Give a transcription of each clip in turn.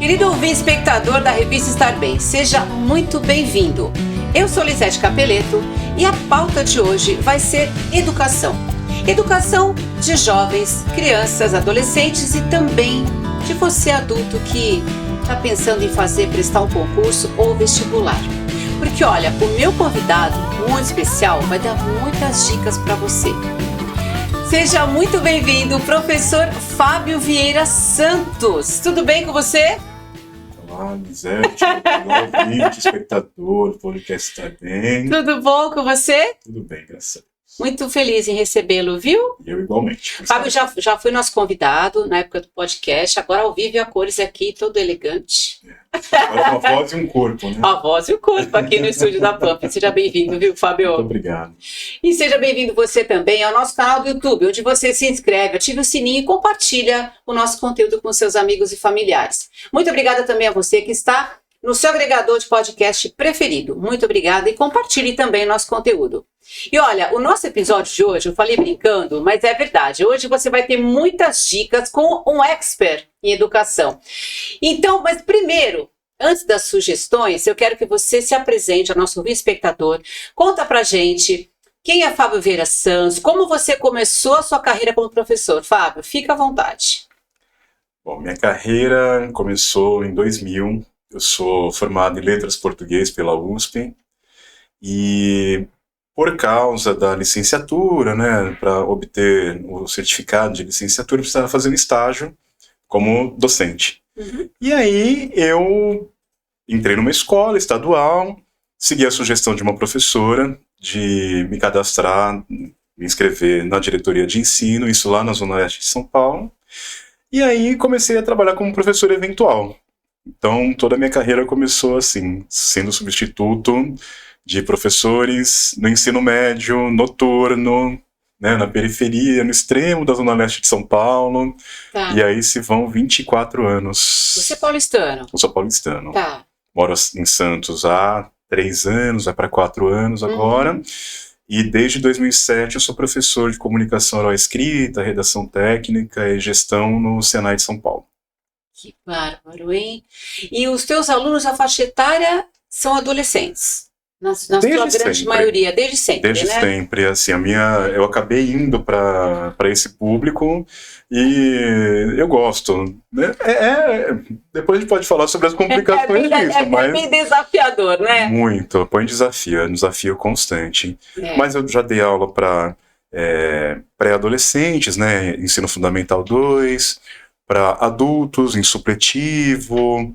Querido ouvinte espectador da revista Estar Bem, seja muito bem-vindo. Eu sou Lisete Capeleto e a pauta de hoje vai ser educação. Educação de jovens, crianças, adolescentes e também de você adulto que está pensando em prestar um concurso ou vestibular. Porque olha, o meu convidado muito especial vai dar muitas dicas para você. Seja muito bem-vindo, professor Fábio Vieira Santos. Tudo bem com você? Olá, Lisete, olá, ouvinte, espectador, podcast Estar Bem. Tudo bom com você? Tudo bem, graças a Deus. Muito feliz em recebê-lo, viu? Eu igualmente. Fábio já foi nosso convidado na época do podcast, agora ao vivo e a cores aqui, todo elegante. Agora uma voz e um corpo, né? A voz e o corpo aqui no estúdio da Pampa. Seja bem-vindo, viu, Fábio? Muito obrigado. E seja bem-vindo você também ao nosso canal do YouTube, onde você se inscreve, ativa o sininho e compartilha o nosso conteúdo com seus amigos e familiares. Muito obrigada também a você que está no seu agregador de podcast preferido. Muito obrigada e compartilhe também o nosso conteúdo. E olha, o nosso episódio de hoje, eu falei brincando, mas é verdade. Hoje você vai ter muitas dicas com um expert em educação. Então, mas primeiro, antes das sugestões, eu quero que você se apresente ao nosso espectador. Conta pra gente quem é Fábio Vieira Santos, como você começou a sua carreira como professor. Fábio, fica à vontade. Bom, minha carreira começou em 2000. Eu sou formado em Letras Português pela USP e por causa da licenciatura, né, para obter o certificado de licenciatura, eu precisava fazer um estágio como docente. Uhum. E aí eu entrei numa escola estadual, segui a sugestão de uma professora de me cadastrar, me inscrever na diretoria de ensino, isso lá na Zona Oeste de São Paulo, e aí comecei a trabalhar como professor eventual. Então, toda a minha carreira começou assim, sendo substituto de professores no ensino médio, noturno, né, na periferia, no extremo da Zona Leste de São Paulo. Tá. E aí se vão 24 anos. Você é paulistano? Eu sou paulistano. Tá. Moro em Santos há 3 anos, vai para 4 anos agora. Uhum. E desde 2007 eu sou professor de comunicação oral escrita, redação técnica e gestão no Senai de São Paulo. Que bárbaro, hein? E os teus alunos, a faixa etária, são adolescentes? Na sua grande maioria, desde sempre, desde né? sempre, assim, eu acabei indo para esse público e eu gosto, né? Depois a gente pode falar sobre as complicações disso, mas... É bem desafiador, né? Muito, põe desafio, é um desafio constante. É. Mas eu já dei aula para pré-adolescentes, né? Ensino Fundamental 2, para adultos, em supletivo,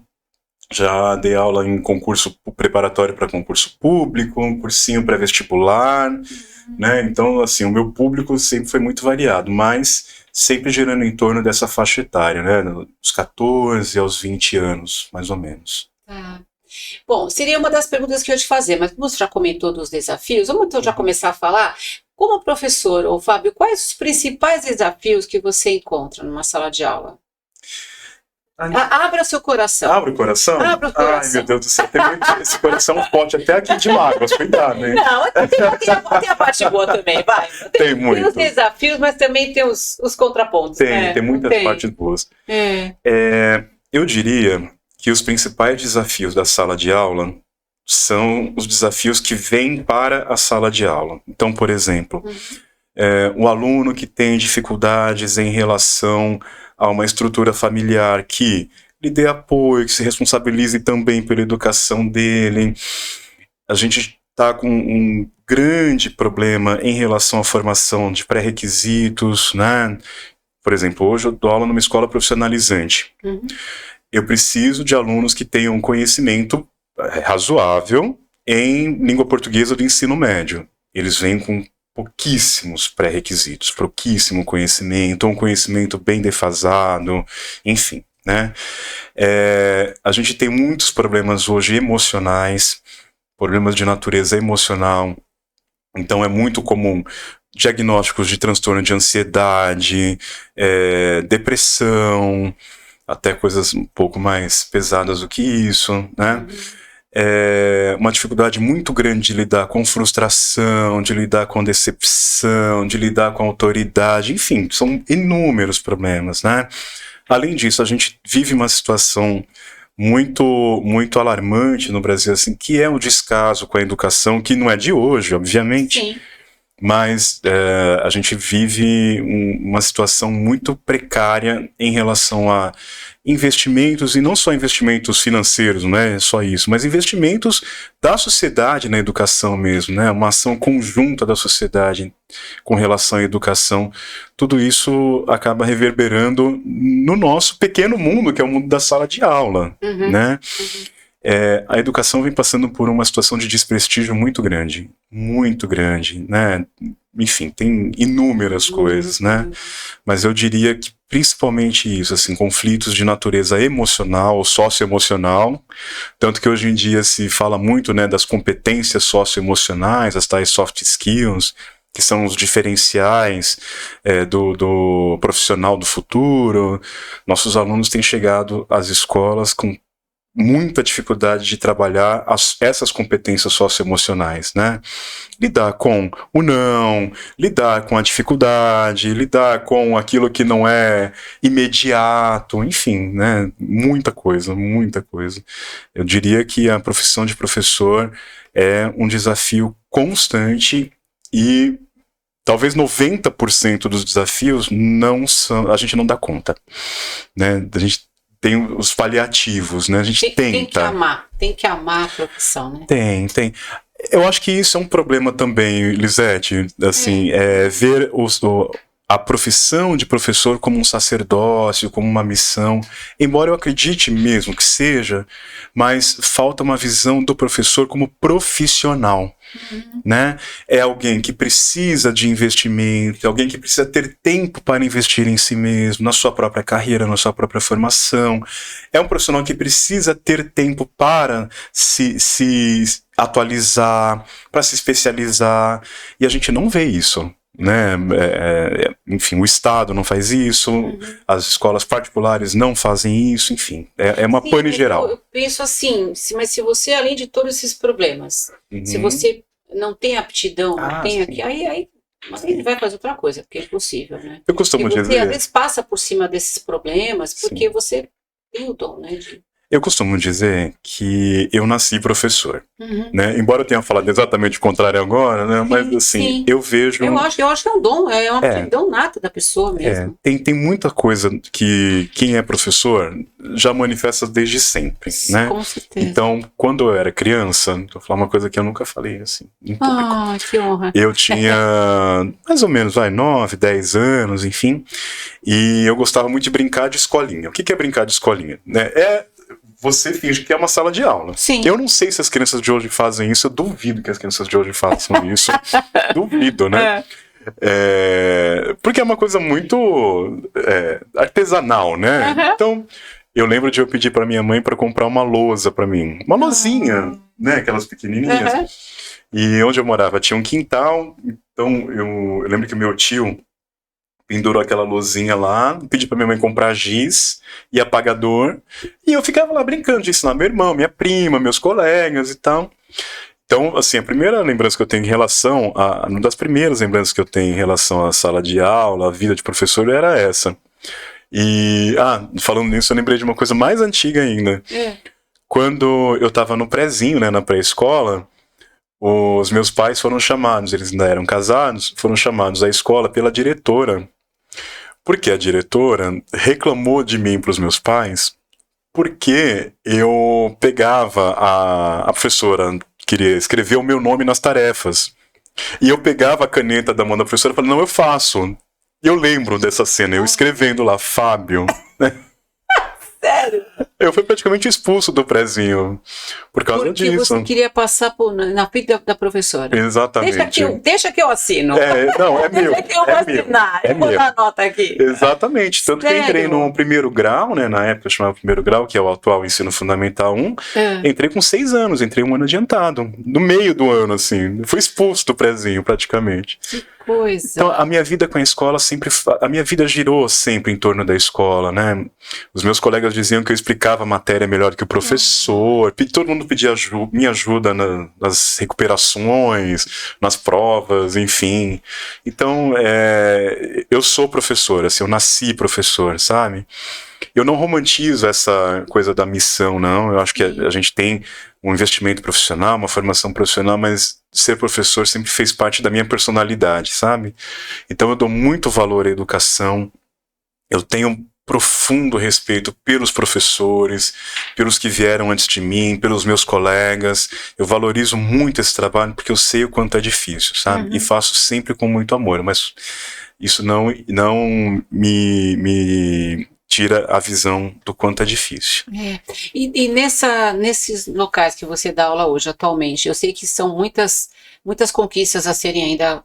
já dei aula em concurso preparatório para concurso público, um cursinho pré-vestibular, né? Então, assim, o meu público sempre foi muito variado, mas sempre girando em torno dessa faixa etária, né? Dos 14 aos 20 anos, mais ou menos. Tá. Bom, seria uma das perguntas que eu ia te fazer, mas como você já comentou dos desafios, vamos então já começar a falar. Como professor, ô Fábio, quais os principais desafios que você encontra numa sala de aula? Abra seu coração. Abre o coração? Abra o coração. Ai, meu Deus do céu, tem esse coração forte até aqui de mágoas, cuidado, hein? Não, tem a parte boa também, vai. Tem muito. Tem os desafios, mas também tem os contrapontos. Tem muitas partes boas. Eu diria que os principais desafios da sala de aula são os desafios que vêm para a sala de aula. Então, por exemplo, o aluno que tem dificuldades em relação a uma estrutura familiar que lhe dê apoio, que se responsabilize também pela educação dele. A gente está com um grande problema em relação à formação de pré-requisitos, né? Por exemplo, hoje eu dou aula numa escola profissionalizante. Eu preciso de alunos que tenham conhecimento razoável em língua portuguesa do ensino médio. Eles vêm com pouquíssimos pré-requisitos, pouquíssimo conhecimento, um conhecimento bem defasado, enfim, né? A gente tem muitos problemas hoje emocionais, problemas de natureza emocional, então é muito comum diagnósticos de transtorno de ansiedade, depressão, até coisas um pouco mais pesadas do que isso, né? Uma dificuldade muito grande de lidar com frustração, de lidar com decepção, de lidar com autoridade, enfim, são inúmeros problemas, né? Além disso, a gente vive uma situação muito alarmante no Brasil, assim, que é o descaso com a educação, que não é de hoje, obviamente. Sim. Mas a gente vive uma situação muito precária em relação a investimentos, e não só investimentos financeiros, não é só isso, mas investimentos da sociedade na educação mesmo, né? Uma ação conjunta da sociedade com relação à educação. Tudo isso acaba reverberando no nosso pequeno mundo, que é o mundo da sala de aula, né? A educação vem passando por uma situação de desprestígio muito grande, né? Enfim, tem inúmeras coisas, né? Mas eu diria que principalmente isso, assim, conflitos de natureza emocional, socioemocional, tanto que hoje em dia se fala muito, né, das competências socioemocionais, as tais soft skills, que são os diferenciais do profissional do futuro. Nossos alunos têm chegado às escolas com muita dificuldade de trabalhar essas competências socioemocionais, né? Lidar com o não, lidar com a dificuldade, lidar com aquilo que não é imediato, enfim, né? Muita coisa. Eu diria que a profissão de professor é um desafio constante e talvez 90% dos desafios a gente não dá conta, né? A gente tem os paliativos, né? A gente tenta. Tem que amar a profissão, né? Tem. Eu acho que isso é um problema também, Lisete, assim, ver a profissão de professor como um sacerdócio, como uma missão, embora eu acredite mesmo que seja, mas falta uma visão do professor como profissional, né? É alguém que precisa de investimento, é alguém que precisa ter tempo para investir em si mesmo, na sua própria carreira, na sua própria formação. É um profissional que precisa ter tempo para se atualizar, para se especializar, e a gente não vê isso, né? Enfim, o Estado não faz isso, as escolas particulares não fazem isso, enfim, é uma pane geral. Eu penso assim, mas se você, além de todos esses problemas, se você não tem aptidão, não tem aqui, aí vai fazer outra coisa, porque é impossível, né? Eu costumo dizer... Você às vezes passa por cima desses problemas, porque você tem o dom, né? Eu costumo dizer que eu nasci professor, né? Embora eu tenha falado exatamente o contrário agora, né? Mas assim, eu vejo... Eu acho que é um dom, é uma aptidão nata da pessoa mesmo. Tem muita coisa que quem é professor já manifesta desde sempre, né? Com certeza. Então, quando eu era criança, vou falar uma coisa que eu nunca falei, assim, em público. Que honra. Eu tinha mais ou menos 9, 10 anos, enfim, e eu gostava muito de brincar de escolinha. O que é brincar de escolinha? Você finge que é uma sala de aula. Sim. Eu não sei se as crianças de hoje fazem isso, eu duvido que as crianças de hoje façam isso. Duvido, né? Porque é uma coisa muito artesanal, né? Então, eu lembro de eu pedir para minha mãe para comprar uma lousa para mim. Uma lousinha, né? Aquelas pequenininhas. E onde eu morava tinha um quintal, então eu lembro que meu tio pendurou aquela luzinha lá, pedi pra minha mãe comprar giz e apagador, e eu ficava lá brincando de ensinar meu irmão, minha prima, meus colegas e tal. Então, assim, a primeira lembrança que eu tenho em relação uma das primeiras lembranças que eu tenho em relação à sala de aula, à vida de professor, era essa. E, falando nisso, eu lembrei de uma coisa mais antiga ainda. Quando eu tava no prézinho, né, na pré-escola, os meus pais foram chamados, eles ainda eram casados, foram chamados à escola pela diretora. Porque a diretora reclamou de mim para os meus pais porque eu pegava, a professora queria escrever o meu nome nas tarefas, e eu pegava a caneta da mão da professora e falava, não, eu faço. E eu lembro dessa cena, eu escrevendo lá, Fábio, né? Sério? Eu fui praticamente expulso do prézinho por causa disso. Porque você queria passar na frente da professora. Exatamente. Deixa que eu assino. Não, é meu. Deixa que eu vou assinar. Eu vou dar a nota aqui. Exatamente. Tanto que eu entrei no primeiro grau, né? Na época eu chamava primeiro grau, que é o atual ensino fundamental 1. Entrei com 6 anos, entrei um ano adiantado. No meio do ano, assim. Fui expulso do prézinho, praticamente. Que coisa. Então, a minha vida com a escola a minha vida girou sempre em torno da escola, né? Os meus colegas diziam que eu explicava a matéria melhor que o professor, todo mundo pedia minha ajuda nas recuperações, nas provas, enfim. Então, eu sou professor, assim, eu nasci professor, sabe? Eu não romantizo essa coisa da missão, não. Eu acho que a gente tem um investimento profissional, uma formação profissional, mas ser professor sempre fez parte da minha personalidade, sabe? Então eu dou muito valor à educação. Eu tenho profundo respeito pelos professores, pelos que vieram antes de mim, pelos meus colegas. Eu valorizo muito esse trabalho porque eu sei o quanto é difícil, sabe? E faço sempre com muito amor, mas isso não me tira a visão do quanto é difícil. E nesses locais que você dá aula hoje, atualmente, eu sei que são muitas conquistas a serem ainda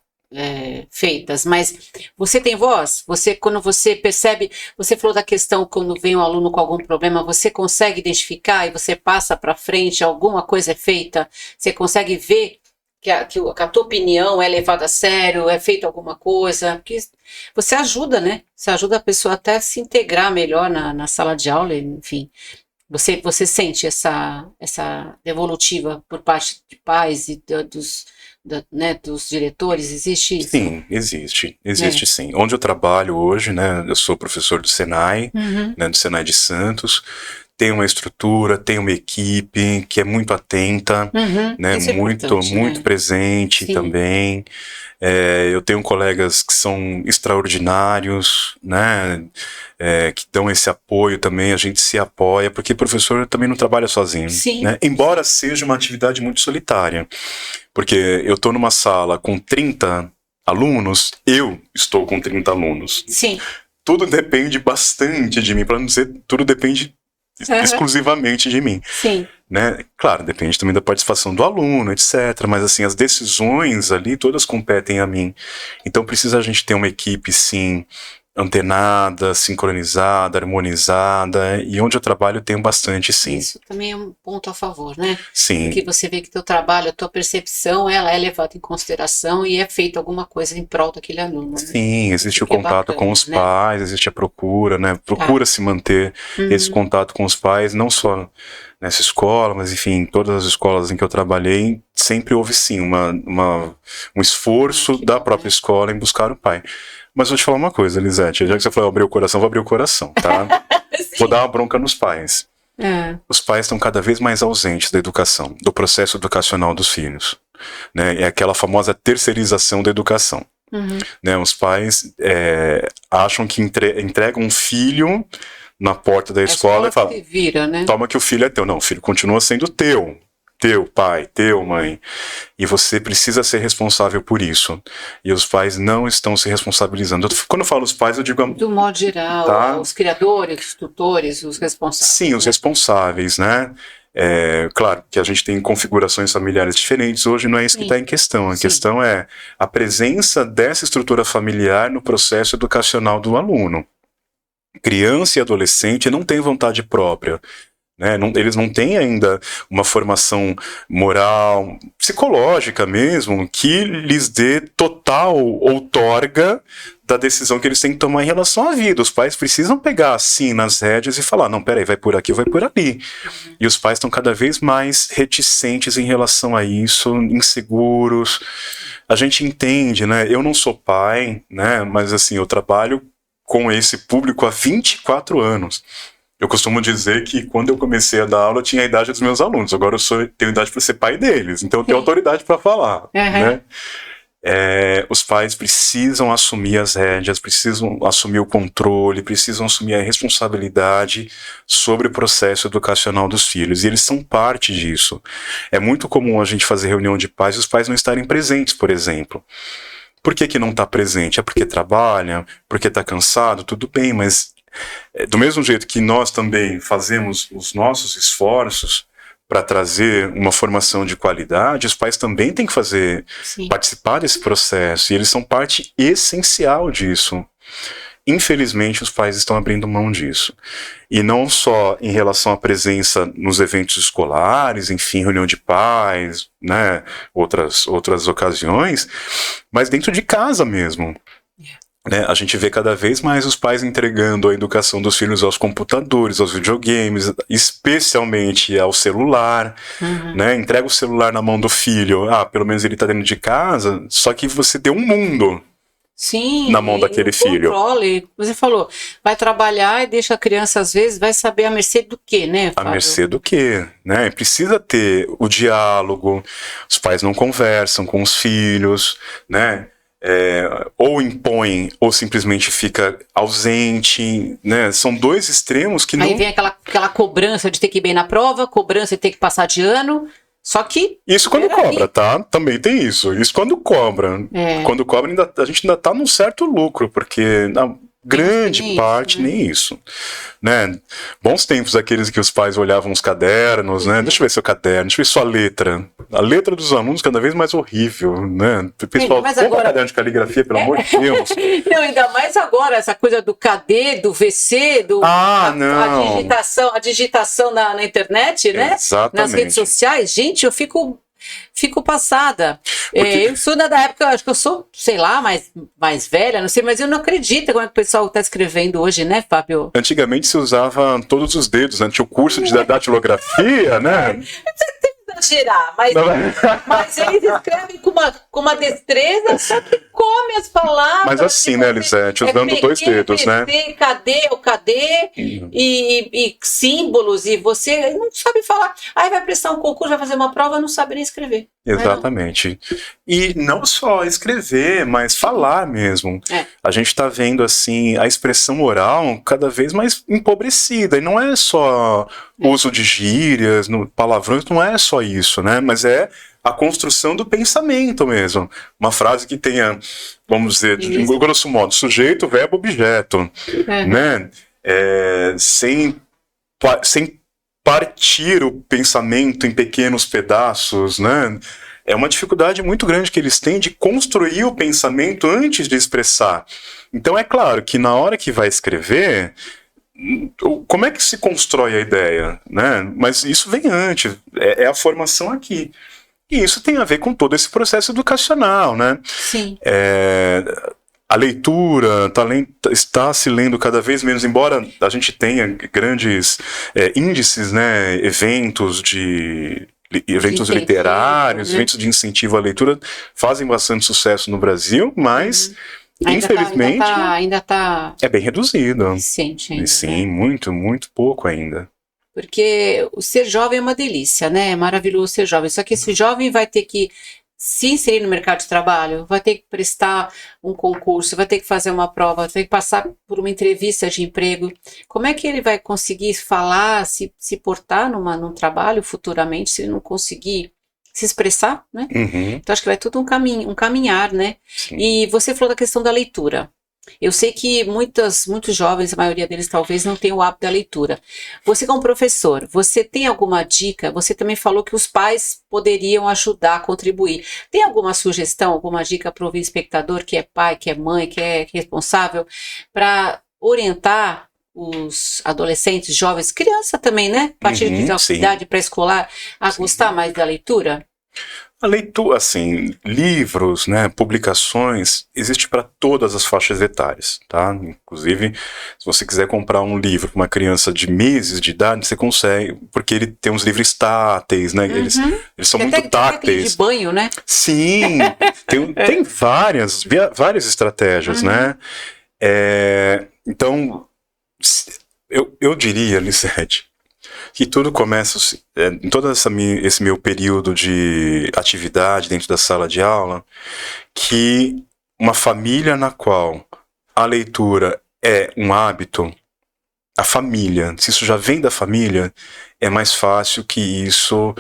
feitas, mas você tem voz? Quando você percebe, você falou da questão quando vem um aluno com algum problema, você consegue identificar e você passa para frente, alguma coisa é feita, você consegue ver que a tua opinião é levada a sério, é feita alguma coisa, porque você ajuda, né? Você ajuda a pessoa até a se integrar melhor na sala de aula, enfim. Você sente essa devolutiva por parte de pais e dos diretores? Existe isso? Sim, existe sim. Onde eu trabalho hoje, né, eu sou professor do Senai, né, do Senai de Santos, tem uma estrutura, tem uma equipe que é muito atenta, né, muito presente também. Eu tenho colegas que são extraordinários, né, que dão esse apoio também, a gente se apoia, porque professor também não trabalha sozinho, né, embora seja uma atividade muito solitária, porque eu estou numa sala com 30 alunos, eu estou com 30 alunos. Sim. Tudo depende bastante de mim, para não dizer tudo depende exclusivamente de mim. Sim. Né? Claro, depende também da participação do aluno, etc. Mas assim, as decisões ali todas competem a mim. Então precisa a gente ter uma equipe, sim, antenada, sincronizada, harmonizada, e onde eu trabalho eu tenho bastante, sim. Isso também é um ponto a favor, né? Sim. Porque você vê que teu trabalho, a tua percepção, ela é levada em consideração e é feita alguma coisa em prol daquele aluno. Né? Sim, existe o contato com os pais, existe a procura, né? Procura-se manter esse contato com os pais, não só nessa escola, mas enfim, em todas as escolas em que eu trabalhei, sempre houve sim um esforço da própria escola em buscar o pai. Mas vou te falar uma coisa, Elisete, já que você falou abrir o coração, vou abrir o coração, tá? Vou dar uma bronca nos pais. Os pais estão cada vez mais ausentes da educação, do processo educacional dos filhos. Né? É aquela famosa terceirização da educação. Né? Os pais acham que entregam um filho na porta da escola e falam, toma que o filho é teu. Não, o filho continua sendo teu. Teu pai, teu mãe, e você precisa ser responsável por isso, e os pais não estão se responsabilizando. Quando eu falo os pais, eu digo do modo geral, os criadores, os tutores, os responsáveis. Sim, os responsáveis, né? Claro que a gente tem configurações familiares diferentes, hoje não é isso que está em questão, a questão é a presença dessa estrutura familiar no processo educacional do aluno. Criança e adolescente não têm vontade própria. Né? Eles não têm ainda uma formação moral, psicológica mesmo, que lhes dê total outorga da decisão que eles têm que tomar em relação à vida. Os pais precisam pegar assim nas rédeas e falar, não, peraí, vai por aqui ou vai por ali. E os pais estão cada vez mais reticentes em relação a isso, inseguros. A gente entende, né? Eu não sou pai, né? Mas assim, eu trabalho com esse público há 24 anos. Eu costumo dizer que quando eu comecei a dar aula eu tinha a idade dos meus alunos, agora tenho idade para ser pai deles, então eu tenho autoridade para falar. Né? Os pais precisam assumir as rédeas, precisam assumir o controle, precisam assumir a responsabilidade sobre o processo educacional dos filhos, e eles são parte disso. É muito comum a gente fazer reunião de pais e os pais não estarem presentes, por exemplo. Por que não está presente? É porque trabalha, porque está cansado, tudo bem, mas do mesmo jeito que nós também fazemos os nossos esforços para trazer uma formação de qualidade, os pais também têm que participar desse processo, e eles são parte essencial disso. Infelizmente, os pais estão abrindo mão disso. E não só em relação à presença nos eventos escolares, enfim, reunião de pais, né, outras ocasiões, mas dentro de casa mesmo. Né, a gente vê cada vez mais os pais entregando a educação dos filhos aos computadores, aos videogames, especialmente ao celular. Né, entrega o celular na mão do filho, pelo menos ele está dentro de casa, só que você deu um mundo Sim, na mão daquele filho. Controle. Você falou, vai trabalhar e deixa a criança, às vezes, vai saber a mercê do quê, né, Fábio? A mercê do quê, né? Precisa ter o diálogo, os pais não conversam com os filhos, né? Ou impõe, ou simplesmente fica ausente, né? São dois extremos que não... Aí vem aquela cobrança de ter que ir bem na prova, cobrança de ter que passar de ano, só que... Isso quando cobra, tá? Também tem isso. Isso quando cobra. Quando cobra, a gente ainda tá num certo lucro, porque na grande parte, nem isso. Né? Bons tempos aqueles que os pais olhavam os cadernos, né? Deixa eu ver seu caderno, deixa eu ver sua letra. A letra dos alunos cada vez mais horrível, né? O pessoal, compra caderno de caligrafia, pelo amor de Deus. Não, ainda mais agora, essa coisa do KD, do VC, a digitação na internet, né? Exatamente. Nas redes sociais. Gente, eu fico passada. Eu sou da época, acho que eu sou, sei lá, mais velha, não sei, mas eu não acredito como é que o pessoal está escrevendo hoje, né, Fábio? Antigamente se usava todos os dedos, né? Tinha o curso de datilografia, né? Exagerar, mas eles escrevem com uma destreza, só que come as palavras. Mas assim, né, Lisete, usando dois dedos, né? Cadê e símbolos, e você não sabe falar. Aí vai prestar um concurso, vai fazer uma prova, não sabe nem escrever. Exatamente. E não só escrever, mas falar mesmo. A gente está vendo, assim, a expressão oral cada vez mais empobrecida. E não é só uso de gírias, palavrões, não é só isso, né? Mas é a construção do pensamento mesmo. Uma frase que tenha, vamos dizer, de grosso modo, sujeito, verbo, objeto. Né? Sem partir o pensamento em pequenos pedaços, né? É uma dificuldade muito grande que eles têm de construir o pensamento antes de expressar. Então é claro que na hora que vai escrever, como é que se constrói a ideia, né? Mas isso vem antes, é a formação aqui. E isso tem a ver com todo esse processo educacional, né? Sim. A leitura está se lendo cada vez menos, embora a gente tenha grandes índices, né, eventos literários, eventos de incentivo à leitura, fazem bastante sucesso no Brasil, mas infelizmente ainda tá é bem reduzido. Recente ainda, sim, muito, muito pouco ainda. Porque o ser jovem é uma delícia, né? É maravilhoso ser jovem. Só que esse jovem vai ter que se inserir no mercado de trabalho, vai ter que prestar um concurso, vai ter que fazer uma prova, vai ter que passar por uma entrevista de emprego. Como é que ele vai conseguir falar, se portar num trabalho futuramente, se ele não conseguir se expressar, né? Então acho que vai tudo um caminhar, né? Sim. E você falou da questão da leitura. Eu sei que muitos jovens, a maioria deles talvez não tenham o hábito da leitura. Você como professor, você tem alguma dica? Você também falou que os pais poderiam ajudar, contribuir. Tem alguma sugestão, alguma dica para o espectador que é pai, que é mãe, que é responsável, para orientar os adolescentes, jovens, criança também, né? A partir de idade pré-escolar, a gostar mais da leitura? A leitura, assim, livros, né, publicações, existe para todas as faixas etárias, tá? Inclusive, se você quiser comprar um livro para uma criança de meses de idade, você consegue, porque ele tem uns livros táteis, né? Eles são muito táteis. De banho, né? Sim, tem várias estratégias, né? Então, eu diria, Lisete, que tudo começa, em todo esse meu período de atividade dentro da sala de aula, que uma família na qual a leitura é um hábito, a família, se isso já vem da família, é mais fácil que isso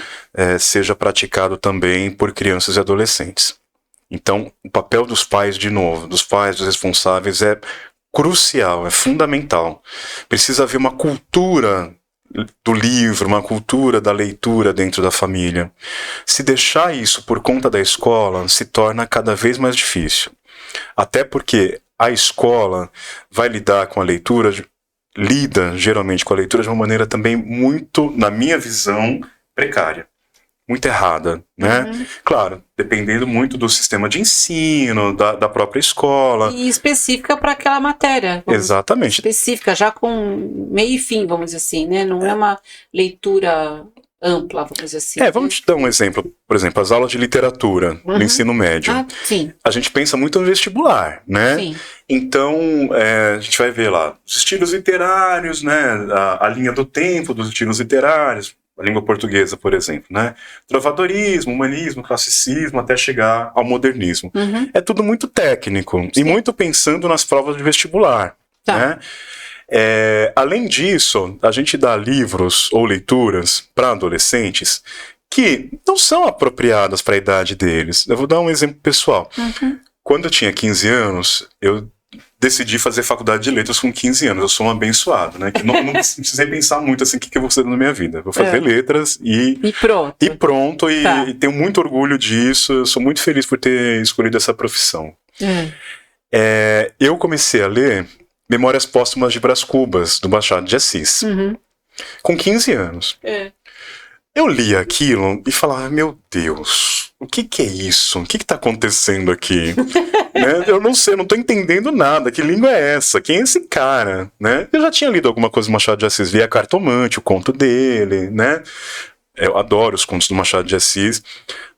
seja praticado também por crianças e adolescentes. Então, o papel dos pais, de novo, dos pais, dos responsáveis, é crucial, é fundamental. Precisa haver uma cultura do livro, uma cultura da leitura dentro da família. Se deixar isso por conta da escola, se torna cada vez mais difícil. Até porque a escola vai lidar com a leitura, lida geralmente com a leitura de uma maneira também muito, na minha visão, precária. Muito errada, né? Claro, dependendo muito do sistema de ensino, da própria escola. E específica para aquela matéria. Exatamente. Específica, já com meio e fim, vamos dizer assim, né? Não é uma leitura ampla, vamos dizer assim. Vamos te dar um exemplo. Por exemplo, as aulas de literatura no ensino médio. Sim. A gente pensa muito no vestibular, né? Sim. Então, a gente vai ver lá os estilos literários, né? A linha do tempo dos estilos literários, a língua portuguesa, por exemplo, né? Trovadorismo, humanismo, classicismo, até chegar ao modernismo. É tudo muito técnico e muito pensando nas provas de vestibular, né? Além disso, a gente dá livros ou leituras para adolescentes que não são apropriadas para a idade deles. Eu vou dar um exemplo pessoal. Quando eu tinha 15 anos, eu decidi fazer faculdade de letras com 15 anos. Eu sou um abençoado, né? Que não precisei pensar muito assim, o que eu vou fazer na minha vida. Vou fazer letras e pronto. E tenho muito orgulho disso. Eu sou muito feliz por ter escolhido essa profissão. Eu comecei a ler Memórias Póstumas de Brás Cubas, do Machado de Assis, com 15 anos. Eu lia aquilo e falava, meu Deus, o que é isso? O que está acontecendo aqui? Né? Eu não sei, eu não estou entendendo nada. Que língua é essa? Quem é esse cara? Né? Eu já tinha lido alguma coisa do Machado de Assis, vi a Cartomante, o conto dele, né? Eu adoro os contos do Machado de Assis.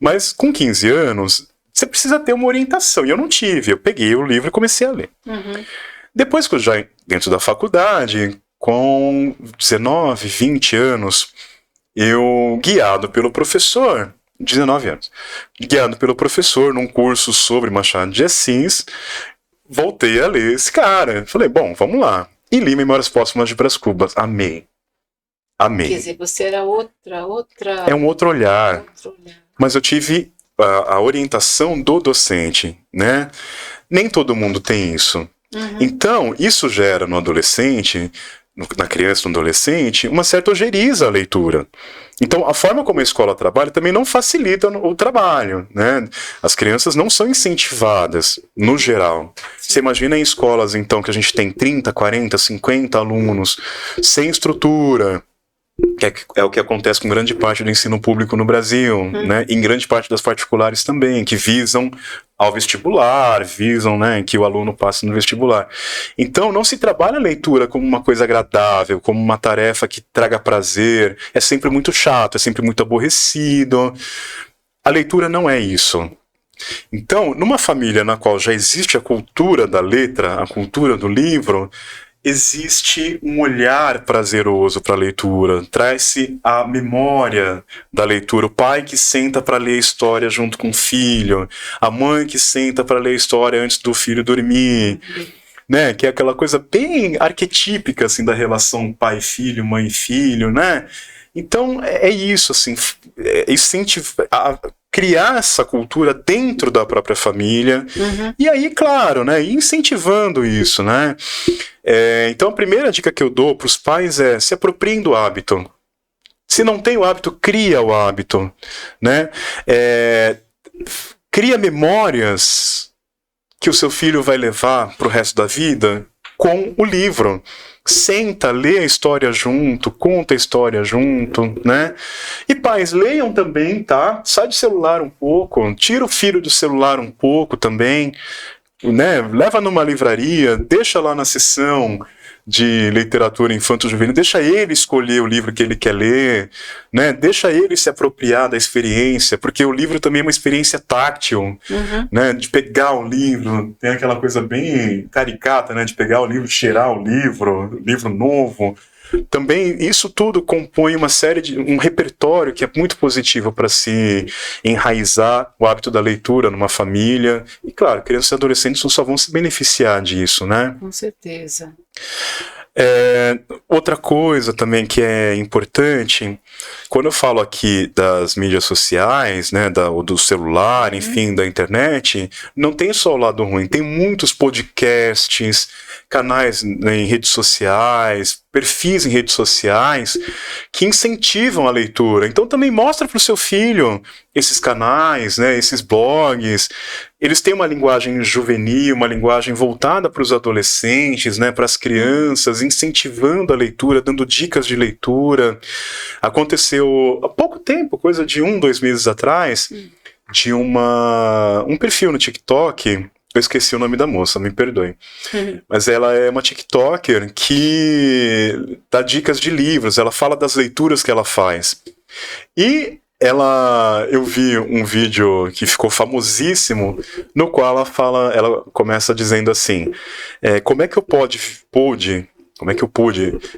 Mas com 15 anos, você precisa ter uma orientação. E eu não tive. Eu peguei o livro e comecei a ler. Depois que eu já, dentro da faculdade, com 19, 20 anos, eu, guiado pelo professor, 19 anos, guiado pelo professor num curso sobre Machado de Assis, voltei a ler esse cara. Falei, bom, vamos lá. E li Memórias Póstumas de Brás Cubas. Amei. Quer dizer, você era outra... É um outro olhar. Mas eu tive a orientação do docente, né? Nem todo mundo tem isso. Então, isso gera no adolescente, na criança e no adolescente, uma certa ojeriza à leitura. Então, a forma como a escola trabalha também não facilita o trabalho, né? As crianças não são incentivadas, no geral. Você imagina em escolas, então, que a gente tem 30, 40, 50 alunos, sem estrutura, que é o que acontece com grande parte do ensino público no Brasil, né? Em grande parte das particulares também, que visam ao vestibular, visam, né, que o aluno passe no vestibular. Então, não se trabalha a leitura como uma coisa agradável, como uma tarefa que traga prazer. É sempre muito chato, é sempre muito aborrecido. A leitura não é isso. Então, numa família na qual já existe a cultura da letra, a cultura do livro, existe um olhar prazeroso para a leitura, traz-se a memória da leitura, o pai que senta para ler a história junto com o filho, a mãe que senta para ler a história antes do filho dormir, né? Que é aquela coisa bem arquetípica assim, da relação pai-filho, mãe-filho, né? Então é isso, assim, criar essa cultura dentro da própria família, e aí, claro, né, incentivando isso, né? Então a primeira dica que eu dou para os pais é: se apropriem do hábito. Se não tem o hábito, cria o hábito, né? Cria memórias que o seu filho vai levar para o resto da vida com o livro. Senta, lê a história junto, conta a história junto, né? E pais, leiam também, tá? Sai do celular um pouco, tira o filho do celular um pouco também, né? Leva numa livraria, deixa lá na seção de literatura infanto-juvenil, deixa ele escolher o livro que ele quer ler, né? Deixa ele se apropriar da experiência, porque o livro também é uma experiência táctil, né? De pegar o livro, tem aquela coisa bem caricata, né? De pegar o livro, cheirar o livro novo. Também isso tudo compõe um repertório que é muito positivo para se enraizar o hábito da leitura numa família. E claro, crianças e adolescentes só vão se beneficiar disso, né? Com certeza. Outra coisa também que é importante, quando eu falo aqui das mídias sociais, né, do celular, enfim, da internet, não tem só o lado ruim, tem muitos podcasts, canais, né, em redes sociais, perfis em redes sociais que incentivam a leitura. Então também mostra para o seu filho esses canais, né, esses blogs. Eles têm uma linguagem juvenil, uma linguagem voltada para os adolescentes, né, para as crianças, incentivando a leitura, dando dicas de leitura. Aconteceu há pouco tempo, coisa de 2 meses atrás, de um perfil no TikTok. Eu esqueci o nome da moça, me perdoe. Mas ela é uma TikToker que dá dicas de livros, ela fala das leituras que ela faz. E eu vi um vídeo que ficou famosíssimo, no qual ela começa dizendo assim, como é que eu pude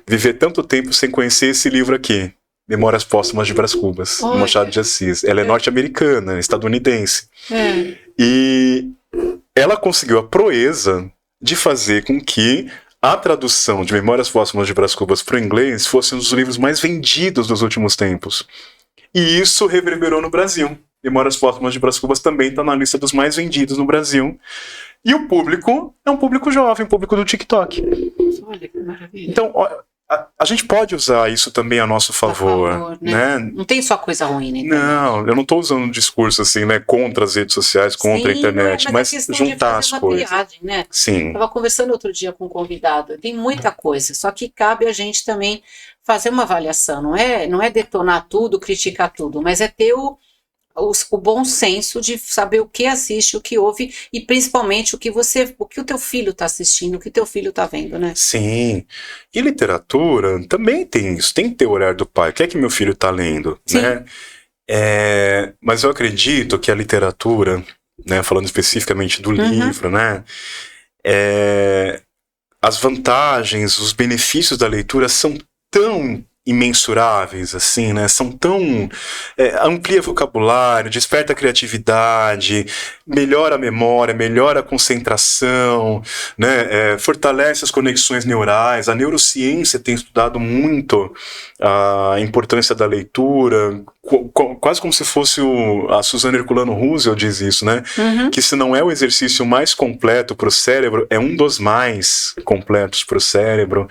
viver tanto tempo sem conhecer esse livro aqui, Memórias Póstumas de Brás Cubas, do Machado de Assis. Ela é norte-americana, estadunidense. E ela conseguiu a proeza de fazer com que a tradução de Memórias Póstumas de Brás Cubas para o inglês fosse um dos livros mais vendidos dos últimos tempos. E isso reverberou no Brasil. Memórias Póstumas de Brás Cubas também está na lista dos mais vendidos no Brasil. E o público é um público jovem, um público do TikTok. Olha que maravilha. Então, a gente pode usar isso também a nosso favor, né? Não tem só coisa ruim, né? Não, eu não estou usando um discurso assim, né, contra as redes sociais, contra a internet, mas juntar as coisas. Triagem, né? Sim. Estava conversando outro dia com um convidado, tem muita coisa, só que cabe a gente também fazer uma avaliação, não é detonar tudo, criticar tudo, mas é ter o bom senso de saber o que assiste, o que ouve e principalmente o que o teu filho está assistindo, o que teu filho está vendo, né? Sim. E literatura também tem isso, tem que ter o olhar do pai. O que é que meu filho está lendo? Sim. Né? Mas eu acredito que a literatura, né, falando especificamente do livro, né, as vantagens, os benefícios da leitura são tão imensuráveis, assim, né? São tão... amplia vocabulário, desperta a criatividade, melhora a memória, melhora a concentração, né? Fortalece as conexões neurais. A neurociência tem estudado muito a importância da leitura, quase como se fosse a Suzana Herculano Roosevelt diz isso, né? Que se não é o exercício mais completo para o cérebro, é um dos mais completos para o cérebro.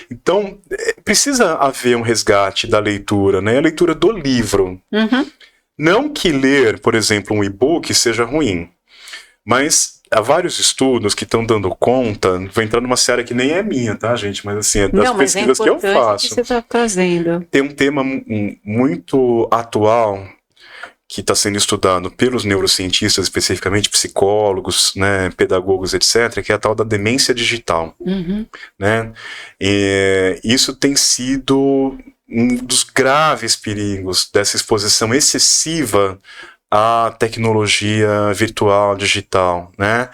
Então, precisa haver um resgate da leitura, né? A leitura do livro. Não que ler, por exemplo, um e-book seja ruim, mas há vários estudos que estão dando conta, vou entrar numa seara que nem é minha, tá, gente? Mas assim, das pesquisas que eu faço. Que você está trazendo. Tem um tema muito atual que está sendo estudado pelos neurocientistas, especificamente psicólogos, né, pedagogos, etc., que é a tal da demência digital. Né? E isso tem sido um dos graves perigos dessa exposição excessiva à tecnologia virtual, digital. Né?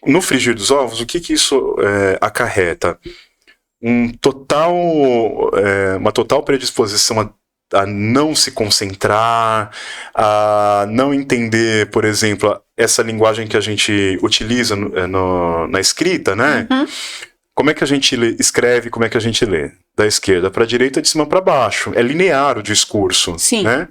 No frigir dos ovos, o que isso acarreta? Uma total predisposição a não se concentrar, a não entender, por exemplo, essa linguagem que a gente utiliza na escrita, né? Como é que a gente escreve, como é que a gente lê? Da esquerda para a direita, de cima para baixo. É linear o discurso. Sim. Né?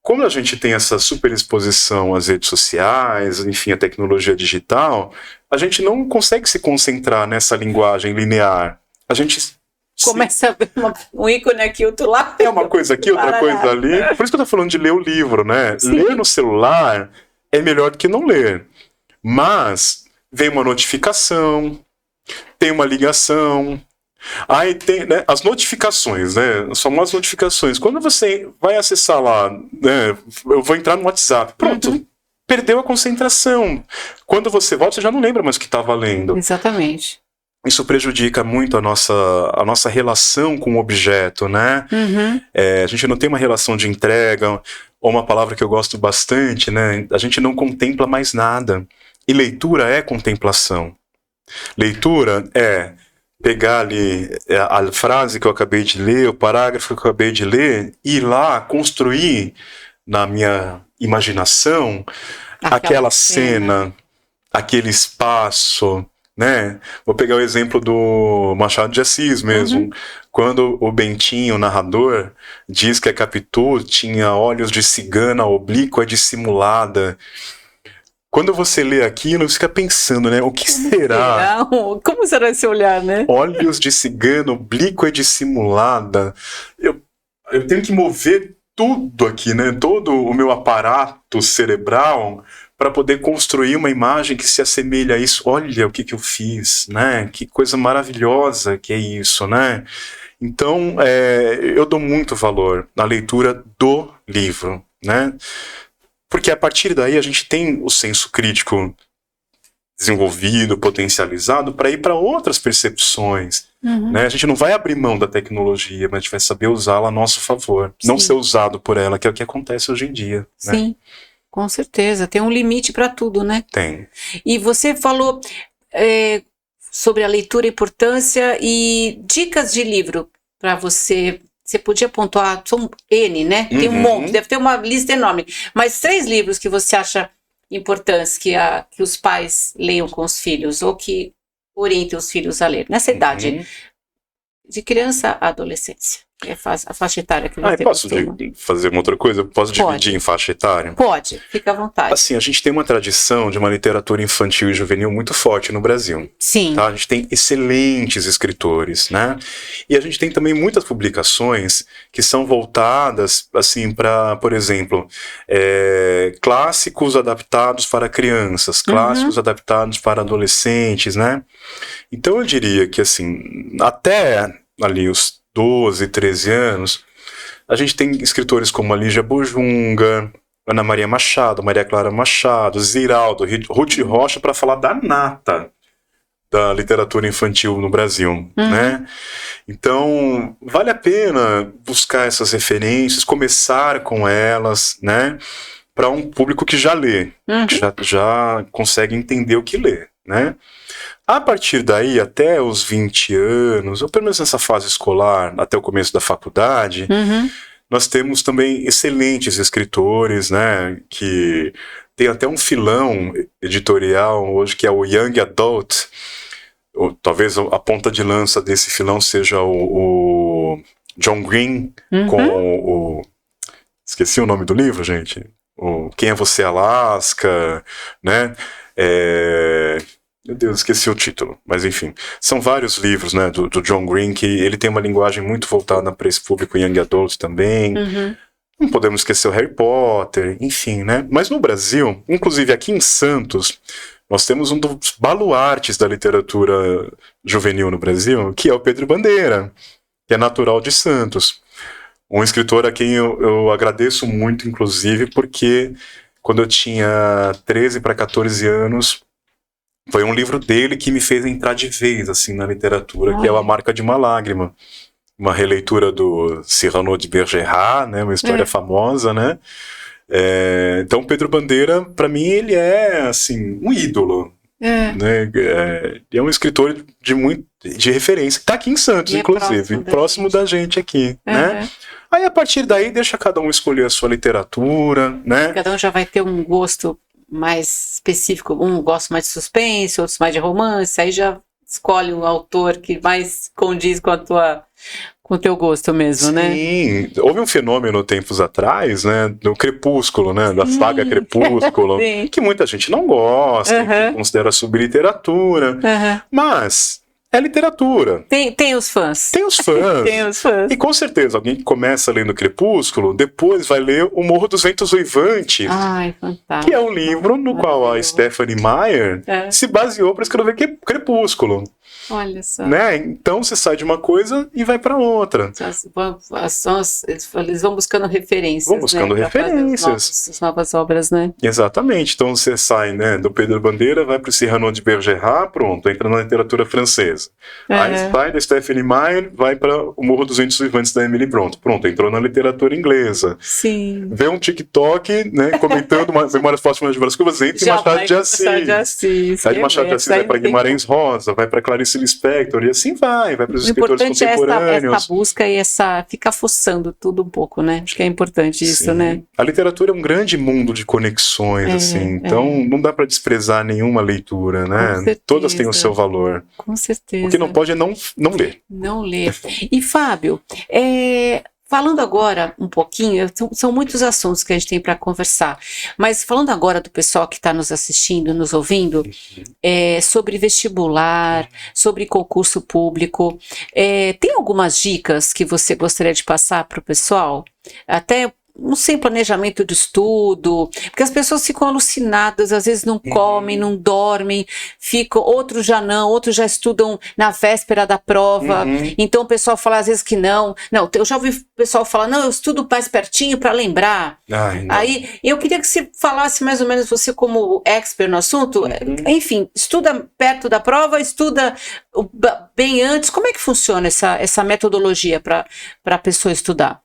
Como a gente tem essa superexposição às redes sociais, enfim, à tecnologia digital, a gente não consegue se concentrar nessa linguagem linear. A gente começa a ver um ícone aqui, outro lá. É uma coisa aqui, outra coisa ali. Por isso que eu tô falando de ler o livro, né? Sim. Ler no celular é melhor do que não ler. Mas vem uma notificação, tem uma ligação. Aí tem, né, as notificações, né? As famosas notificações. Quando você vai acessar lá, né, eu vou entrar no WhatsApp, pronto. Perdeu a concentração. Quando você volta, você já não lembra mais o que estava lendo. Exatamente. Isso prejudica muito a nossa relação com o objeto, né? A gente não tem uma relação de entrega, ou uma palavra que eu gosto bastante, né? A gente não contempla mais nada. E leitura é contemplação. Leitura é pegar ali a frase que eu acabei de ler, o parágrafo que eu acabei de ler, e ir lá construir na minha imaginação aquela cena, aquele espaço, né? Vou pegar o exemplo do Machado de Assis mesmo. Quando o Bentinho, o narrador, diz que a Capitu tinha olhos de cigana oblíqua dissimulada. Quando você lê aquilo, você fica pensando, né? O que será? Como será esse olhar, né? Olhos de cigana oblíqua dissimulada. Eu tenho que mover tudo aqui, né? Todo o meu aparato cerebral para poder construir uma imagem que se assemelha a isso. Olha o que eu fiz, né? Que coisa maravilhosa que é isso, né? Então, eu dou muito valor na leitura do livro, né? Porque a partir daí a gente tem o senso crítico desenvolvido, potencializado, para ir para outras percepções, né? A gente não vai abrir mão da tecnologia, mas a gente vai saber usá-la a nosso favor. Sim. Não ser usado por ela, que é o que acontece hoje em dia. Sim, né? Com certeza. Tem um limite para tudo, né? Tem. E você falou sobre a leitura, importância e dicas de livro para você. Você podia pontuar, são N, né? Tem um monte, deve ter uma lista enorme. Mas 3 livros que você acha importantes que os pais leiam com os filhos ou que orientem os filhos a ler. Nessa idade, de criança a adolescência. É a faixa etária que você posso fazer uma outra coisa? Posso dividir em faixa etária? Pode, fica à vontade. Assim, a gente tem uma tradição de uma literatura infantil e juvenil muito forte no Brasil. Sim. Tá? A gente tem excelentes escritores, né? E a gente tem também muitas publicações que são voltadas, assim, para, por exemplo, clássicos adaptados para crianças, clássicos adaptados para adolescentes, né? Então eu diria que, assim, até ali os 12, 13 anos, a gente tem escritores como a Lígia Bojunga, Ana Maria Machado, Maria Clara Machado, Ziraldo, Ruth Rocha, para falar da nata da literatura infantil no Brasil, né? Então, vale a pena buscar essas referências, começar com elas, né? Para um público que já lê, que já consegue entender o que lê, né? A partir daí, até os 20 anos, ou pelo menos nessa fase escolar, até o começo da faculdade, nós temos também excelentes escritores, né, que tem até um filão editorial hoje, que é o Young Adult. Ou, talvez a ponta de lança desse filão seja o John Green, com o... Esqueci o nome do livro, gente. O Quem é Você, Alaska, né? Meu Deus, esqueci o título, mas enfim, são vários livros, né, do John Green, que ele tem uma linguagem muito voltada para esse público young adult também. Não podemos esquecer o Harry Potter, enfim, né? Mas no Brasil, inclusive aqui em Santos, nós temos um dos baluartes da literatura juvenil no Brasil, que é o Pedro Bandeira, que é natural de Santos. Um escritor a quem eu agradeço muito, inclusive, porque quando eu tinha 13 para 14 anos, foi um livro dele que me fez entrar de vez assim, na literatura, que é A Marca de uma Lágrima. Uma releitura do Cyrano de Bergerac, né, uma história famosa, né? Então, Pedro Bandeira, para mim, ele é assim, um ídolo. Né? É um escritor de referência, que está aqui em Santos, inclusive, próximo da gente aqui. Né? Aí, a partir daí, deixa cada um escolher a sua literatura. Né? Cada um já vai ter um gosto mais específico, um gosta mais de suspense, outros mais de romance, aí já escolhe um autor que mais condiz com o teu gosto mesmo, né? Sim, houve um fenômeno tempos atrás, né, do Crepúsculo, né, da saga Crepúsculo, que muita gente não gosta, que considera subliteratura, mas é literatura. Tem os fãs. Tem os fãs. Tem os fãs. E com certeza, alguém que começa lendo Crepúsculo, depois vai ler O Morro dos Ventos Uivantes. Ai, fantástico. Que é um livro no qual a Stephenie Meyer se baseou para escrever Crepúsculo. Olha só. Né? Então você sai de uma coisa e vai para outra. Eles vão buscando referências. Vão buscando referências. As novas obras, né? Exatamente. Então você sai, né, do Pedro Bandeira, vai para o Cyrano de Bergerac, pronto, entra na literatura francesa. Aí sai da Stephenie Meyer, vai para O Morro dos Ventos Uivantes da Emily Brontë. Pronto, entrou na literatura inglesa. Sim. Vê um TikTok, né, comentando umas Memórias Póstumas de Brás Cubas, entra em Machado de Assis. Sai de Machado de Assis, vai para Guimarães Rosa, vai para Clarice Lispector, e assim vai para os escritores contemporâneos. É essa busca e ficar fuçando tudo um pouco, né? Acho que é importante isso, né? A literatura é um grande mundo de conexões, assim, então não dá para desprezar nenhuma leitura, né? Todas têm o seu valor. Com certeza. O que não pode é não ler. Não ler. E Fábio, falando agora um pouquinho, são muitos assuntos que a gente tem para conversar, mas falando agora do pessoal que está nos assistindo, nos ouvindo, sobre vestibular, sobre concurso público, tem algumas dicas que você gostaria de passar para o pessoal? Até sem planejamento de estudo, porque as pessoas ficam alucinadas, às vezes não comem, não dormem, outros já estudam na véspera da prova, então o pessoal fala às vezes que não, eu já ouvi o pessoal falar, não, eu estudo mais pertinho para lembrar. Aí eu queria que você falasse mais ou menos, você como expert no assunto, enfim, estuda perto da prova, estuda bem antes, como é que funciona essa metodologia para a pessoa estudar?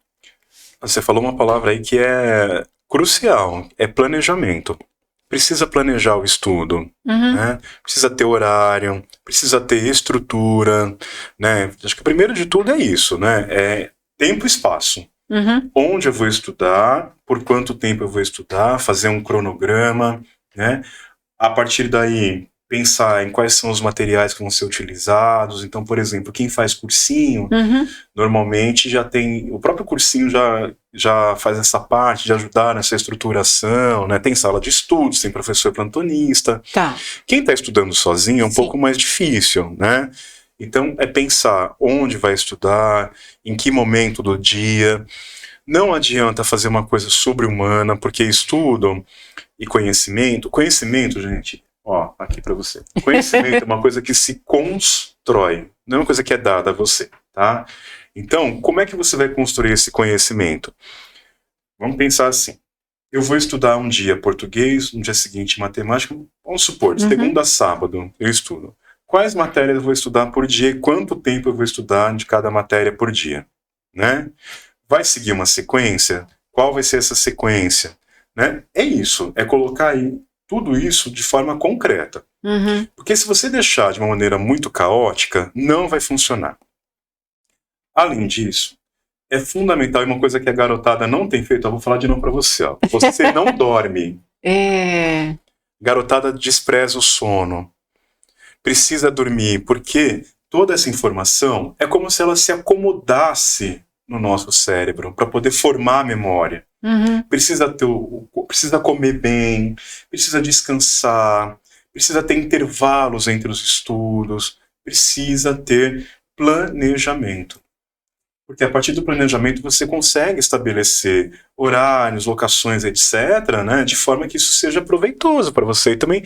Você falou uma palavra aí que é crucial, é planejamento. Precisa planejar o estudo, né? Precisa ter horário, precisa ter estrutura, né? Acho que o primeiro de tudo é isso, né? É tempo e espaço. Onde eu vou estudar, por quanto tempo eu vou estudar, fazer um cronograma, né? A partir daí, pensar em quais são os materiais que vão ser utilizados. Então, por exemplo, quem faz cursinho, normalmente já tem, o próprio cursinho já faz essa parte de ajudar nessa estruturação, né? Tem sala de estudos, tem professor plantonista. Quem está estudando sozinho é um pouco mais difícil, né? Então, é pensar onde vai estudar, em que momento do dia. Não adianta fazer uma coisa sobre-humana, porque estudo e conhecimento, gente, ó, aqui para você. Conhecimento é uma coisa que se constrói, não é uma coisa que é dada a você, tá? Então, como é que você vai construir esse conhecimento? Vamos pensar assim. Eu vou estudar um dia português, no dia seguinte matemática, vamos supor, de segunda a sábado eu estudo. Quais matérias eu vou estudar por dia e quanto tempo eu vou estudar de cada matéria por dia, né? Vai seguir uma sequência? Qual vai ser essa sequência? Né? É isso, é colocar aí tudo isso de forma concreta. Porque se você deixar de uma maneira muito caótica, não vai funcionar. Além disso, é fundamental, e uma coisa que a garotada não tem feito, eu vou falar de novo para você, ó. Você não dorme. Garotada despreza o sono. Precisa dormir, porque toda essa informação é como se ela se acomodasse no nosso cérebro, para poder formar a memória. Precisa comer bem, precisa descansar, precisa ter intervalos entre os estudos, precisa ter planejamento. Porque a partir do planejamento você consegue estabelecer horários, locações, etc., né, de forma que isso seja proveitoso para você. E também,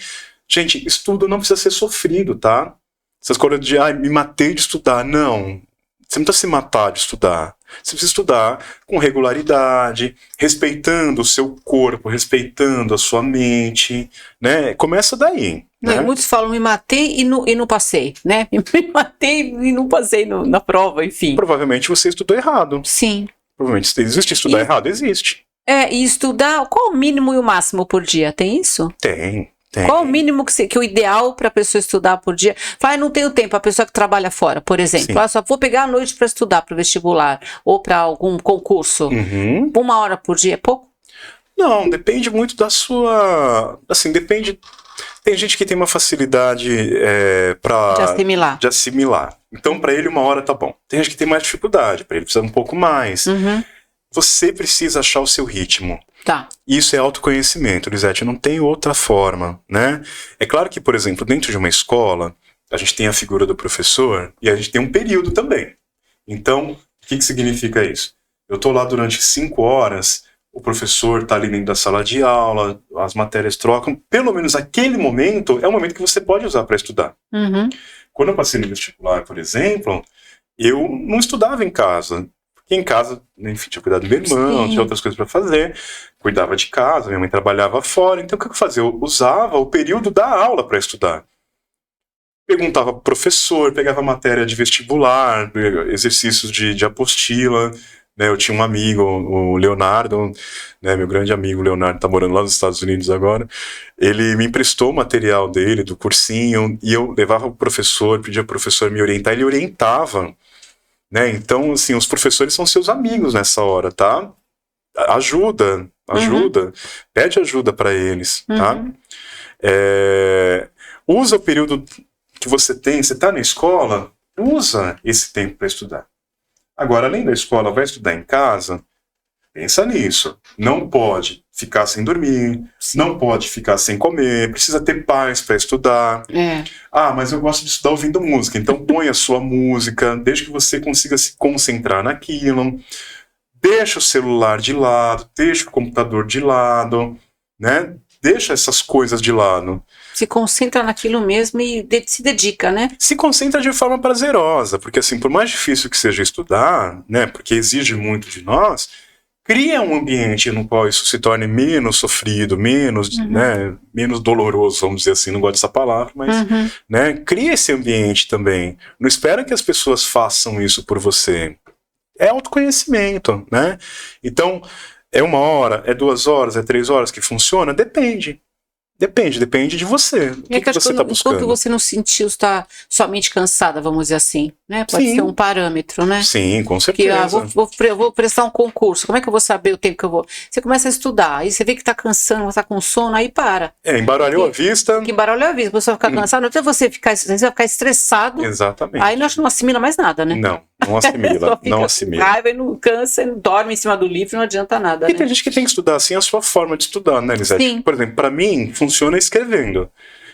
gente, estudo não precisa ser sofrido, tá? Essas coisas de, me matei de estudar. Não, você não precisa se matar de estudar. Você precisa estudar com regularidade, respeitando o seu corpo, respeitando a sua mente, né? Começa daí. Né? Muitos falam, me matei e não passei, né? Me matei e não passei na prova, enfim. Provavelmente você estudou errado. Sim. Provavelmente existe estudar errado? Existe. E estudar, qual o mínimo e o máximo por dia? Tem isso? Tem. Qual o mínimo que o ideal para a pessoa estudar por dia? Fala, não tenho tempo, a pessoa que trabalha fora, por exemplo. Só vou pegar a noite para estudar para o vestibular ou para algum concurso. 1 hora por dia é pouco? Não, depende muito da sua... Assim, depende... Tem gente que tem uma facilidade de assimilar. Então, para ele, 1 hora tá bom. Tem gente que tem mais dificuldade, para ele precisa um pouco mais. Você precisa achar o seu ritmo. Isso é autoconhecimento, Lisete, não tem outra forma, né? É claro que, por exemplo, dentro de uma escola, a gente tem a figura do professor e a gente tem um período também. Então, o que significa isso? Eu estou lá durante 5 horas, o professor está ali dentro da sala de aula, as matérias trocam, pelo menos aquele momento é o momento que você pode usar para estudar. Quando eu passei no vestibular, por exemplo, eu não estudava em casa. Em casa, enfim, tinha cuidado do meu irmão, tinha outras coisas para fazer, cuidava de casa, minha mãe trabalhava fora, então o que eu fazia? Eu usava o período da aula para estudar. Perguntava pro professor, pegava matéria de vestibular, exercícios de apostila, né? Eu tinha um amigo, o Leonardo, né? Meu grande amigo Leonardo, tá morando lá nos Estados Unidos agora, ele me emprestou o material dele, do cursinho, e eu levava pro professor, pedia pro professor me orientar, ele orientava. Né? Então, assim, os professores são seus amigos nessa hora, tá? Ajuda, pede ajuda para eles, tá? Usa o período que você tem, você tá na escola, usa esse tempo para estudar. Agora, além da escola, vai estudar em casa? Pensa nisso. Não pode ficar sem dormir, não pode ficar sem comer, precisa ter paz para estudar. Mas eu gosto de estudar ouvindo música, então põe a sua música, desde que você consiga se concentrar naquilo. Deixa o celular de lado, deixa o computador de lado, né? Deixa essas coisas de lado. Se concentra naquilo mesmo e se dedica, né? Se concentra de forma prazerosa, porque assim, por mais difícil que seja estudar, né, porque exige muito de nós, cria um ambiente no qual isso se torne menos sofrido, menos, né, menos doloroso, vamos dizer assim, não gosto dessa palavra, mas né, cria esse ambiente também. Não espera que as pessoas façam isso por você. É autoconhecimento, né? Então, é 1 hora, é 2 horas, é 3 horas que funciona? Depende de você. O que você está buscando? Enquanto você não sentiu estar somente cansada, vamos dizer assim, né? Pode ser um parâmetro, né? Sim, com certeza. Que, vou prestar um concurso, como é que eu vou saber o tempo que eu vou? Você começa a estudar, aí você vê que está cansando, está com sono, aí para. Embaralhou a vista. Que embaralhou a vista, você vai ficar cansado, até você vai ficar estressado. Exatamente. Aí não assimila mais nada, né? Não assimila, não assimila. Raiva e não cansa, não dorme em cima do livro, não adianta nada, né? E tem gente que tem que estudar assim a sua forma de estudar, né, Elisete? Sim. Por exemplo, para mim, funciona escrevendo.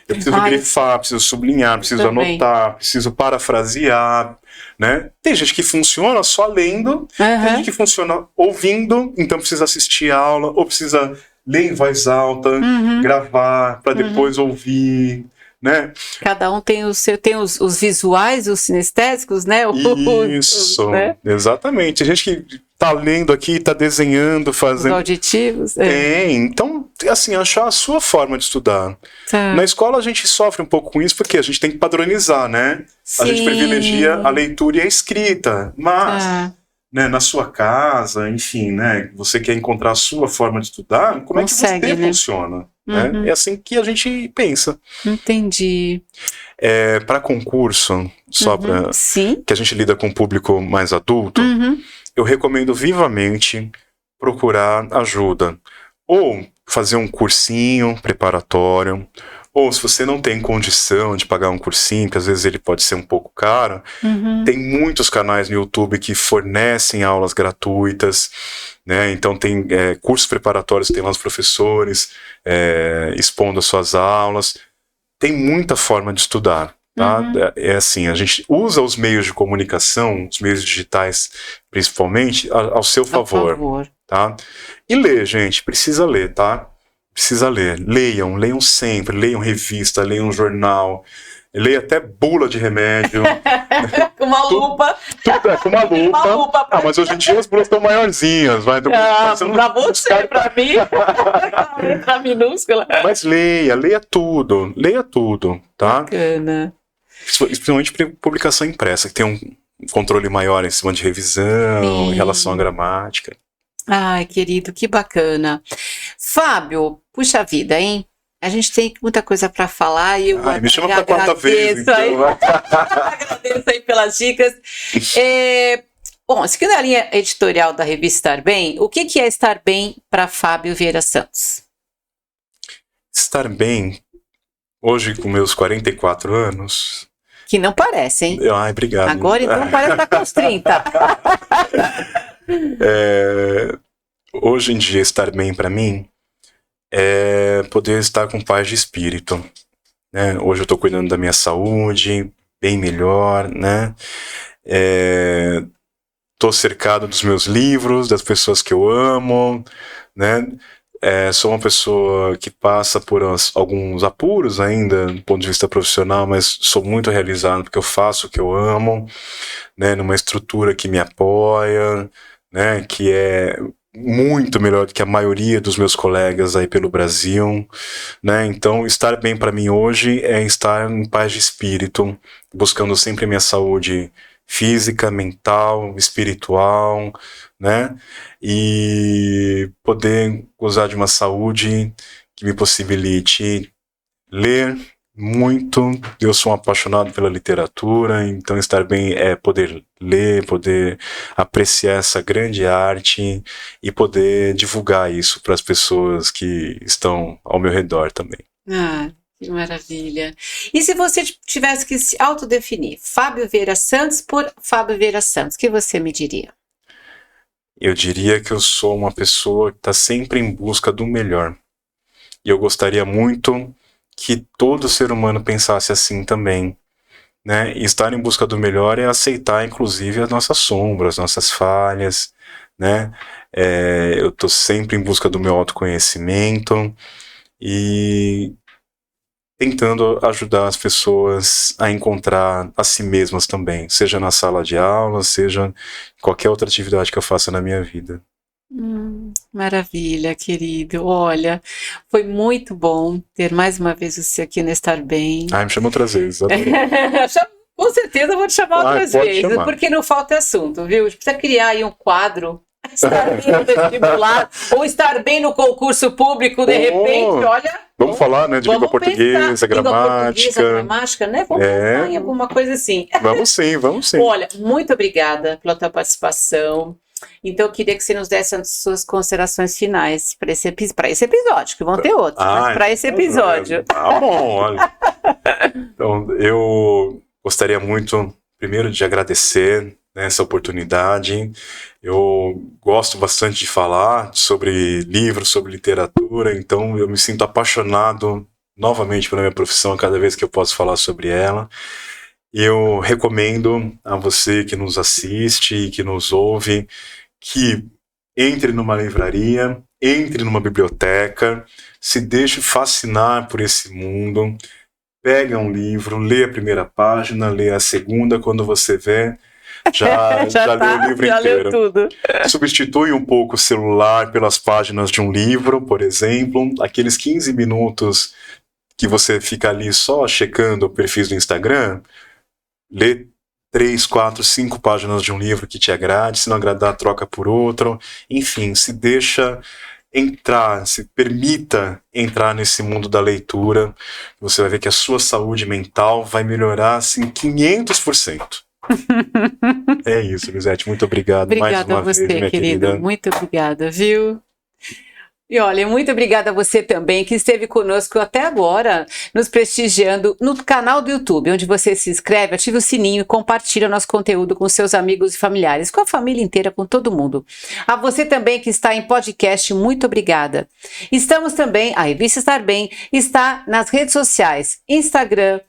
Eu preciso grifar, preciso sublinhar, preciso anotar, preciso parafrasear, né? Tem gente que funciona só lendo, tem gente que funciona ouvindo, então precisa assistir a aula, ou precisa ler em voz alta, gravar, para depois ouvir, né? Cada um tem os visuais, os sinestésicos, né? Isso, né? Exatamente. A gente que tá lendo aqui, tá desenhando, fazendo... Os auditivos. Então, assim, achar a sua forma de estudar. Na escola a gente sofre um pouco com isso, porque a gente tem que padronizar, né? Sim. A gente privilegia a leitura e a escrita, mas... Né, na sua casa, enfim, né? Você quer encontrar a sua forma de estudar, como é que você funciona? Né? É assim que a gente pensa. Entendi. Para concurso, só para que a gente lida com um público mais adulto, eu recomendo vivamente procurar ajuda. Ou fazer um cursinho preparatório, ou se você não tem condição de pagar um cursinho, que às vezes ele pode ser um pouco caro, tem muitos canais no YouTube que fornecem aulas gratuitas, né? Então tem cursos preparatórios, tem lá os professores expondo as suas aulas. Tem muita forma de estudar, tá? É assim, a gente usa os meios de comunicação, os meios digitais principalmente, ao seu favor. Tá? E ler, gente, precisa ler, tá? Precisa ler. Leiam sempre, leiam revista, leiam jornal, leia até bula de remédio. Com uma lupa. Tudo com uma lupa. Mas hoje em dia as bulas estão maiorzinhas. Pra você, pra mim, letra minúscula. Mas leia tudo, tá? Bacana. Principalmente publicação impressa, que tem um controle maior em cima de revisão, em relação à gramática. Ai, querido, que bacana. Fábio, puxa vida, hein? A gente tem muita coisa para falar e eu me chama para quarta vez, então. Agradeço aí pelas dicas. Bom, seguindo a linha editorial da revista Estar Bem, o que é estar bem para Fábio Vieira Santos? Estar bem, hoje com meus 44 anos... Que não parece, hein? Ai, obrigado. Agora então parece estar com os 30. Hoje em dia, estar bem para mim é poder estar com paz de espírito, né? Hoje eu estou cuidando da minha saúde, bem melhor, né? Estou cercado dos meus livros, das pessoas que eu amo, né? Sou uma pessoa que passa por alguns apuros ainda, do ponto de vista profissional, mas sou muito realizado porque eu faço o que eu amo, né? Numa estrutura que me apoia, né? Que é muito melhor do que a maioria dos meus colegas aí pelo Brasil, né? Então, estar bem para mim hoje é estar em paz de espírito, buscando sempre a minha saúde física, mental, espiritual, né? E poder gozar de uma saúde que me possibilite ler muito. Eu sou um apaixonado pela literatura, então estar bem é poder ler, poder apreciar essa grande arte e poder divulgar isso para as pessoas que estão ao meu redor também. Que maravilha. E se você tivesse que se autodefinir, Fábio Vieira Santos por Fábio Vieira Santos, o que você me diria? Eu diria que eu sou uma pessoa que está sempre em busca do melhor. E eu gostaria muito que todo ser humano pensasse assim também, né? E estar em busca do melhor é aceitar, inclusive, as nossas sombras, as nossas falhas, né? Eu estou sempre em busca do meu autoconhecimento e tentando ajudar as pessoas a encontrar a si mesmas também, seja na sala de aula, seja em qualquer outra atividade que eu faça na minha vida. Maravilha, querido. Olha, foi muito bom ter mais uma vez você aqui no Estar Bem. Me chama outras vezes. Com certeza eu vou te chamar outras vezes, chamar. Porque não falta assunto, viu? A gente precisa criar aí um quadro, estar bem no vestibular, ou estar bem no concurso público, de repente, olha... Vamos falar, né, de língua portuguesa, gramática, né? Vamos pensar em alguma coisa assim. Vamos sim. Olha, muito obrigada pela tua participação. Então, eu queria que você nos desse as suas considerações finais para esse episódio, que vão ter outros, mas para esse episódio. Tá bom, olha. Então, eu gostaria muito, primeiro, de agradecer, né, essa oportunidade. Eu gosto bastante de falar sobre livros, sobre literatura, então eu me sinto apaixonado novamente pela minha profissão cada vez que eu posso falar sobre ela. Eu recomendo a você que nos assiste e que nos ouve que entre numa livraria, entre numa biblioteca, se deixe fascinar por esse mundo, pega um livro, lê a primeira página, lê a segunda, quando você vê, já leu o livro inteiro. Leu tudo. Substitui um pouco o celular pelas páginas de um livro, por exemplo, aqueles 15 minutos que você fica ali só checando o perfil do Instagram, lê 3, 4, 5 páginas de um livro que te agrade, se não agradar, troca por outro. Enfim, se deixa entrar, se permita entrar nesse mundo da leitura. Você vai ver que a sua saúde mental vai melhorar assim 500%. É isso, Lisete, muito obrigado. Obrigada mais uma vez, minha querida. Muito obrigada, viu? E olha, muito obrigada a você também que esteve conosco até agora, nos prestigiando no canal do YouTube, onde você se inscreve, ativa o sininho e compartilha nosso conteúdo com seus amigos e familiares, com a família inteira, com todo mundo. A você também que está em podcast, muito obrigada. Estamos também, a Revista Estar Bem está nas redes sociais, Instagram,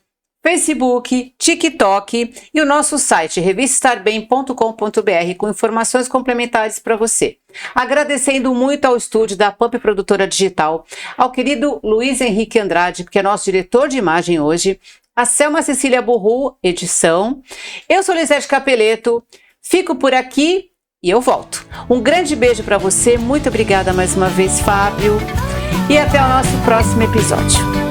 Facebook, TikTok e o nosso site revistaestarbem.com.br com informações complementares para você. Agradecendo muito ao estúdio da Pump Produtora Digital, ao querido Luiz Henrique Andrade, que é nosso diretor de imagem hoje, a Selma Cecília Burru, edição. Eu sou Lisete Capeleto, fico por aqui e eu volto. Um grande beijo para você, muito obrigada mais uma vez, Fábio, e até o nosso próximo episódio.